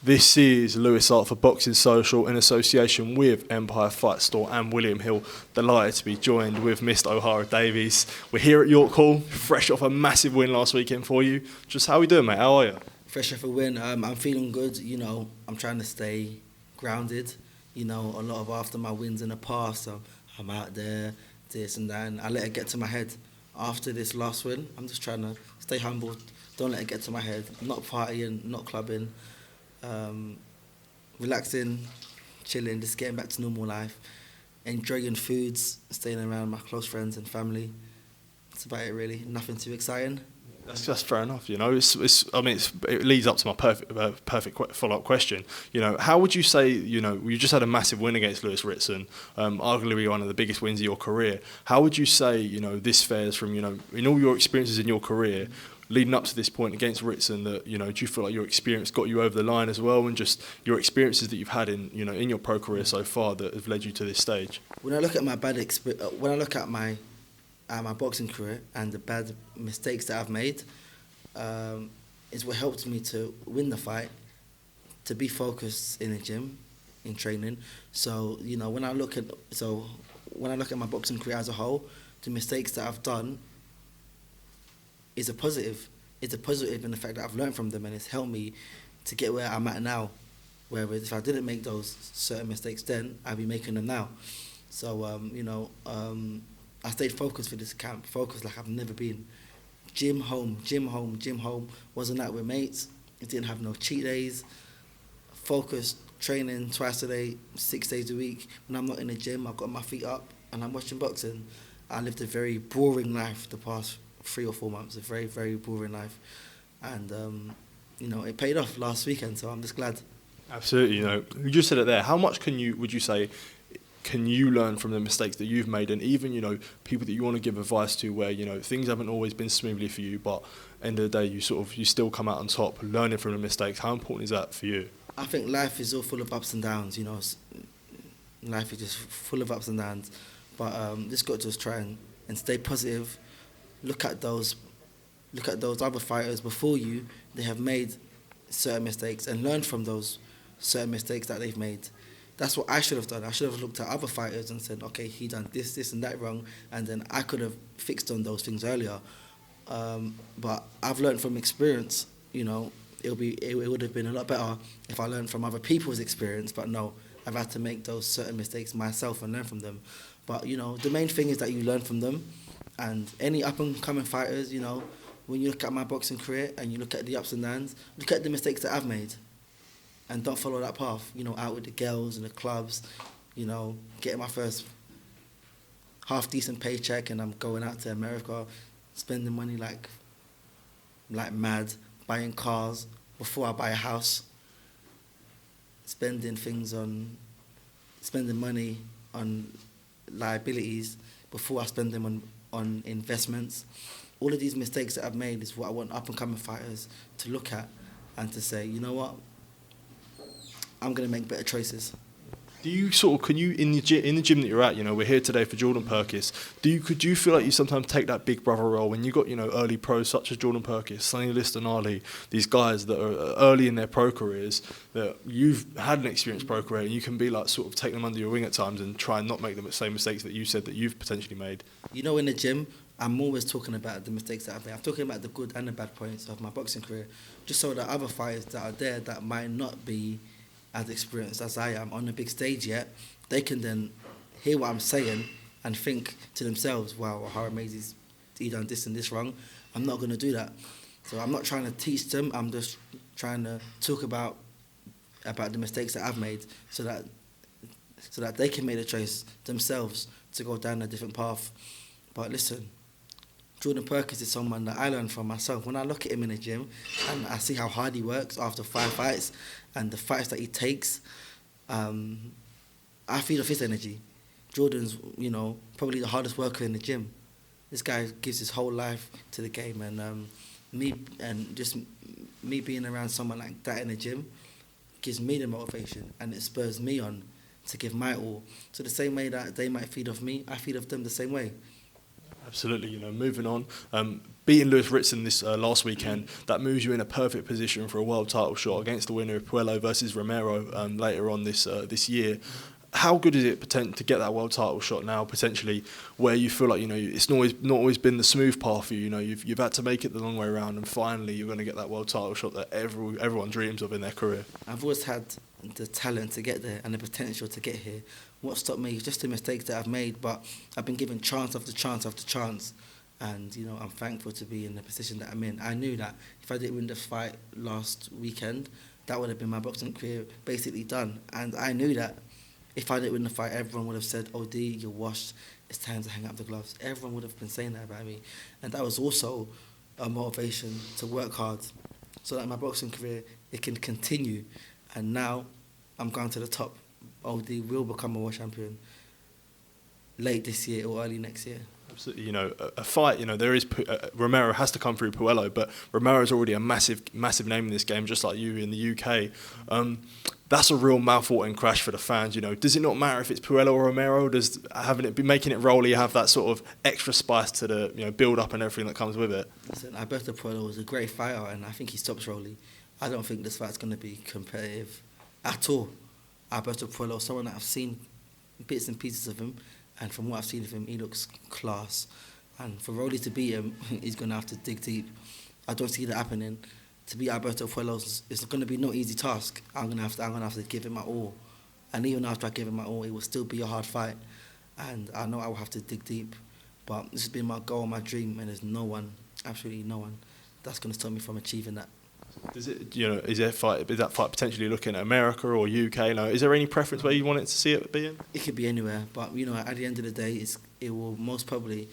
This is Lewis Art for Boxing Social in association with Empire Fight Store and William Hill. Delighted to be joined with Mr. Ohara Davies. We're here at York Hall, fresh off a massive win last weekend for you. Just how are we doing, mate? How are you? Fresh off a win. I'm feeling good. I'm trying to stay grounded. A lot of after my wins in the past, I'm out there, this and that, and I let it get to my head. After this last win, I'm just trying to stay humble. Don't let it get to my head. I'm not partying, not clubbing. Relaxing, chilling, just getting back to normal life, enjoying foods, staying around my close friends and family. That's about it, really. Nothing too exciting. That's just fair enough. It leads up to my perfect follow-up question. How would you say, you just had a massive win against Lewis Ritson, arguably one of the biggest wins of your career. How would you say, this fares from, in all your experiences in your career, leading up to this point against Ritson, that, do you feel like your experience got you over the line as well, and just your experiences that you've had in, in your pro career so far that have led you to this stage? When I look at my when I look at my boxing career and the bad mistakes that I've made, is what helped me to win the fight, to be focused in the gym, in training. So when I look at my boxing career as a whole, the mistakes that I've done is a positive. It's a positive in the fact that I've learned from them, and it's helped me to get where I'm at now. Whereas if I didn't make those certain mistakes then, I'd be making them now. So I stayed focused for this camp, focused like I've never been. Gym, home, gym, home, gym, home. Wasn't out with mates. It didn't have no cheat days. Focused, training twice a day, 6 days a week. When I'm not in the gym, I've got my feet up and I'm watching boxing. I lived a very boring life the past 3 or 4 months, a very, very boring life. And, it paid off last weekend, so I'm just glad. Absolutely. You just said it there. How much would you say, can you learn from the mistakes that you've made, and even, people that you want to give advice to where, things haven't always been smoothly for you, but end of the day, you still come out on top, learning from the mistakes. How important is that for you? I think life is all full of ups and downs, Life is just full of ups and downs. But just got to just try and stay positive. Look at those other fighters before you. They have made certain mistakes and learn from those certain mistakes that they've made. That's what I should have done. I should have looked at other fighters and said, okay, he done this and that wrong, and then I could have fixed on those things earlier. But I've learned from experience. It would have been a lot better if I learned from other people's experience. But no, I've had to make those certain mistakes myself and learn from them. But the main thing is that you learn from them. And any up and coming fighters, when you look at my boxing career and you look at the ups and downs, look at the mistakes that I've made. And don't follow that path, out with the girls and the clubs, getting my first half-decent paycheck, and I'm going out to America, spending money like mad, buying cars before I buy a house, spending money on liabilities before I spend them on investments. All of these mistakes that I've made is what I want up-and-coming fighters to look at and to say, you know what, I'm going to make better choices. Do you in the gym that you're at, we're here today for Jordan Perkis, could you feel like you sometimes take that big brother role when you've got, early pros such as Jordan Perkis, Sonny Liston Ali, these guys that are early in their pro careers, that you've had an experienced pro career, and you can be like take them under your wing at times and try and not make the same mistakes that you said that you've potentially made? In the gym, I'm always talking about the mistakes that I've made. I'm talking about the good and the bad points of my boxing career, just so that other fighters that are there that might not be as experienced as I am on the big stage yet, they can then hear what I'm saying and think to themselves, wow, Ohara Davies, he done this and this wrong. I'm not going to do that. So I'm not trying to teach them. I'm just trying to talk about the mistakes that I've made so that they can make the choice themselves to go down a different path. But listen, Jordan Perkis is someone that I learned from myself. When I look at him in the gym and I see how hard he works after 5 fights and the fights that he takes, I feed off his energy. Jordan's, probably the hardest worker in the gym. This guy gives his whole life to the game, and me being around someone like that in the gym gives me the motivation, and it spurs me on to give my all. So the same way that they might feed off me, I feed off them the same way. Absolutely, moving on. beating Lewis Ritson this last weekend, that moves you in a perfect position for a world title shot against the winner of Puello versus Romero later on this year. How good is it to get that world title shot now, potentially, where you feel like, you know, it's not always been the smooth path for you. You know, you've had to make it the long way around, and finally you're going to get that world title shot that everyone dreams of in their career. I've always had the talent to get there and the potential to get here. What stopped me is just the mistakes that I've made, but I've been given chance after chance after chance, and you know, I'm thankful to be in the position that I'm in. I knew that if I didn't win the fight last weekend, that would have been my boxing career basically done, and I knew that. If I didn't win the fight, everyone would have said, "Oh, D, you're washed. It's time to hang up the gloves." Everyone would have been saying that about me. And that was also a motivation to work hard so that my boxing career, it can continue. And now I'm going to the top. Oh, D will become a world champion late this year or early next year. Absolutely, you know, a fight, you know, there is, Romero has to come through Puello, but Romero's already a massive name in this game, just like you in the UK. That's a real mouth-watering crash for the fans, you know. Does it not matter if it's Puello or Romero? Does making it Rolly have that sort of extra spice to the, you know, build-up and everything that comes with it? Listen, Alberto Puello was a great fighter, and I think he stops Rolly. I don't think this fight's going to be competitive at all. Alberto Puello, someone that I've seen bits and pieces of him, and from what I've seen of him, he looks class. And for Rolly to beat him, he's going to have to dig deep. I don't see that happening. To beat Alberto Puello, it's going to be no easy task. I'm going to have to give him my all. And even after I give him my all, it will still be a hard fight. And I know I will have to dig deep. But this has been my goal, my dream, and there's no one, absolutely no one, that's going to stop me from achieving that. Is it, you know, is that fight potentially looking at America or UK? You know, is there any preference where you want it to see it being? It could be anywhere, but you know, at the end of the day, it will most probably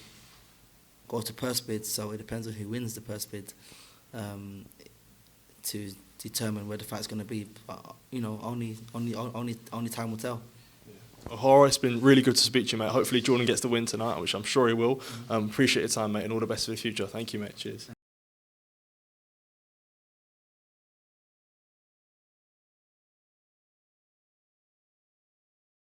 go to purse bids. So it depends on who wins the purse bid to determine where the fight's going to be. But you know, only time will tell. Ohara, it's been really good to speak to you, mate. Hopefully Jordan gets the win tonight, which I'm sure he will. Appreciate your time, mate, and all the best for the future. Thank you, mate. Cheers.